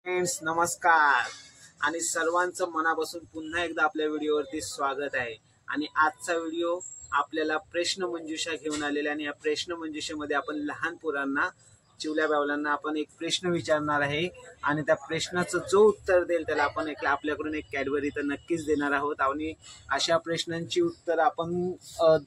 Friends नमस्कार आणि सर्वांचं मनापासून पुन्हा एकदा आपल्या व्हिडिओवरती स्वागत आहे। आणि आजचा व्हिडिओ आपल्याला प्रश्न मंजुषा घेऊन आलेला आणि या प्रश्न मंजुषेमध्ये आपण लहान पोरांना चिवल्या बावलांना आपण एक प्रश्न विचारणार आहे आणि त्या प्रश्नाचं जो उत्तर देईल त्याला आपण आपल्याकडून एक कॅडबरी तर नक्कीच देणार आहोत। आणि अशा प्रश्नांची उत्तर आपण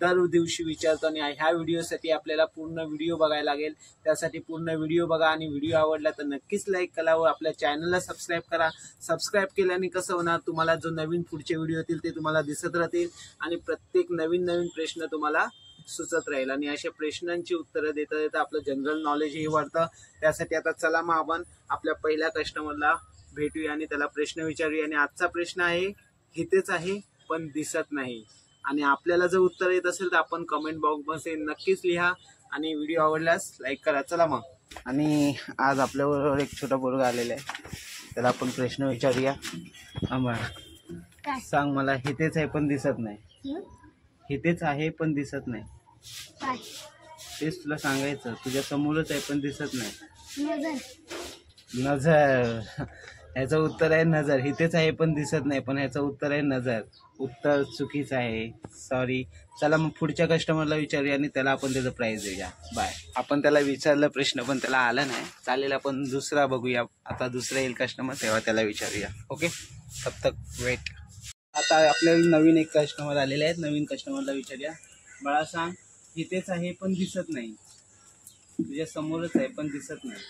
दर दिवशी विचारतो आणि ह्या व्हिडिओसाठी आपल्याला पूर्ण व्हिडिओ बघायला लागेल। त्यासाठी पूर्ण व्हिडिओ बघा आणि व्हिडिओ आवडला तर नक्कीच लाईक करा व आपल्या चॅनलला सबस्क्राईब करा। सबस्क्राईब केल्याने कसं होणार, तुम्हाला जो नवीन पुढचे व्हिडिओ येतील ते तुम्हाला दिसत राहतील आणि प्रत्येक नवीन प्रश्न तुम्हाला सुचत राहील आणि अशा प्रश्नांची उत्तरं देता देता आपलं जनरल नॉलेजही वाढतं। त्यासाठी आता चला मग आपण आपल्या पहिल्या कस्टमरला भेटूया आणि त्याला प्रश्न विचारूया। आणि आजचा प्रश्न आहे, इथेच आहे पण दिसत नाही। आणि आपल्याला जर उत्तर येत असेल तर आपण कमेंट बॉक्समध्ये नक्कीच लिहा आणि व्हिडिओ आवडल्यास लाईक करा। चला मग। आणि आज आपल्याबरोबर एक छोटा पोरगा आलेला आहे, त्याला आपण प्रश्न विचारूया। सांग मला, इथेच आहे पण दिसत नाही। इथेच आहे पण दिसत नाही, तेच तुला सांगायचं। तुझ्या समोरच आहे पण दिसत नाही। नजर। ह्याचं उत्तर आहे नजर। इथेच आहे पण दिसत नाही, पण ह्याचं उत्तर आहे नजर। उत्तर चुकीचं आहे, सॉरी। चला मग पुढच्या कस्टमरला विचारूया आणि त्याला आपण त्याचं प्राइस देऊया। बाय। आपण त्याला विचारलं प्रश्न पण त्याला आला नाही, चालेल आपण दुसरा बघूया। आता दुसरा येईल कस्टमर तेव्हा त्याला विचारूया, ओके। तब तक वेट। आता आपल्याला नवीन एक कस्टमर आलेले आहेत, नवीन कस्टमरला विचारूया। बाळा सांग, इथेच आहे पण दिसत नाही, तुझ्या समोरच आहे पण दिसत नाही,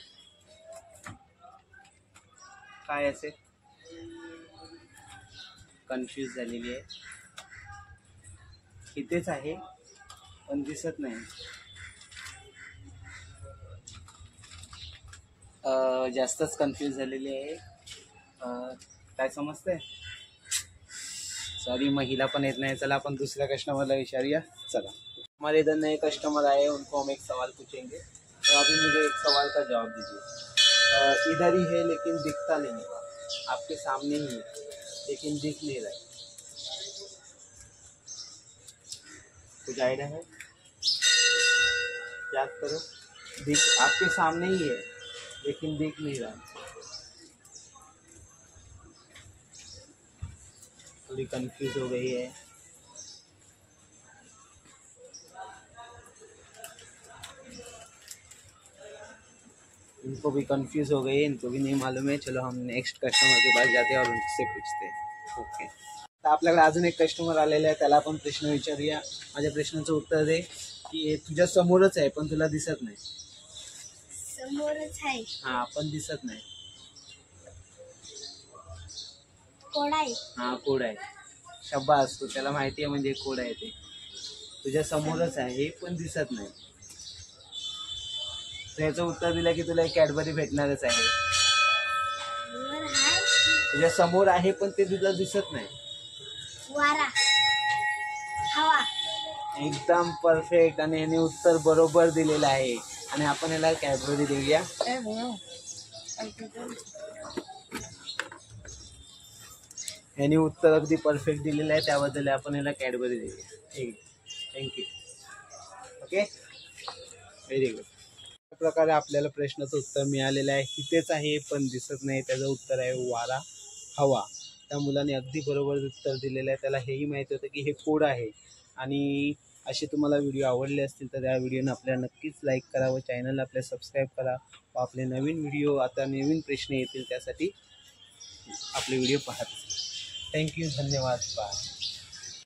काय असेल? कन्फ्यूज झालेली आहे। इथेच आहे पण दिसत नाही, जास्तच कन्फ्यूज झालेली आहे। काय समजतंय? सॉरी, महिला पण येत नहीं। चला अपन दूसरा कस्टमर विचारिए। चला, हमारे इधर नए कस्टमर आए, उनको हम एक सवाल पूछेंगे, तो अभी मुझे एक सवाल का जवाब दीजिए। इधर ही है लेकिन दिखता नहीं, आपके सामने ही है लेकिन दिख नहीं रहा है, कुछ आइडिया है? याद करो। आपके सामने ही है लेकिन दिख नहीं रहा है। थोड़ी कंफ्यूज हो गई है। इनको भी कंफ्यूज हो गई है, इनको भी नहीं मालूम है। चलो हम नेक्स्ट कस्टमर के पास जाते हैं और उनसे पूछते हैं, ओके। तर आपल्याकडे अजून एक कस्टमर आलेला आहे, त्याला आपण प्रश्न विचारूया। माझ्या प्रश्नाचं उत्तर दे की तुझ्या समोरच आहे पण तुला दिसत नाही। समोरच आहे, हा पण दिसत नाही। कोड आहे। हा, कोड आहे। शाबास, तो त्याला माहिती आहे म्हणजे कोड आहे ते। तुझ्या समोरच आहे पण दिसत नाही, तर याचं उत्तर दिलं की तुला एक कॅडबरी भेटणारच आहे। तुझ्या समोर आहे पण ते तुला दिसत नाही। वारा, हवा। एकदम परफेक्ट। आणि याने उत्तर बरोबर दिलेलं आहे आणि आपण याला कॅडबरी देऊया। याने उत्तर अगदी परफेक्ट दिलेलं आहे, त्याबद्दल आपण याला कॅडबरी देऊया। Thank you, okay, very good. अशा प्रकारे आपल्याला प्रश्नाचं उत्तर मिळालेलं आहे। इथेच आहे पण दिसत नाही, त्याचं उत्तर आहे वारा, हवा। त्या मुलाने अगदी बरोबर उत्तर दिलेलं आहे, त्याला हेही माहिती होतं की हे कोड आहे। आणि असे तुम्हाला व्हिडिओ आवडले असतील तर त्या व्हिडिओने आपल्याला नक्कीच लाईक करा व चॅनलला आपल्या सबस्क्राईब करा व आपले नवीन व्हिडिओ, आता नवीन प्रश्न येतील त्यासाठी आपले व्हिडिओ पाहत। थँक्यू, धन्यवाद, बाय।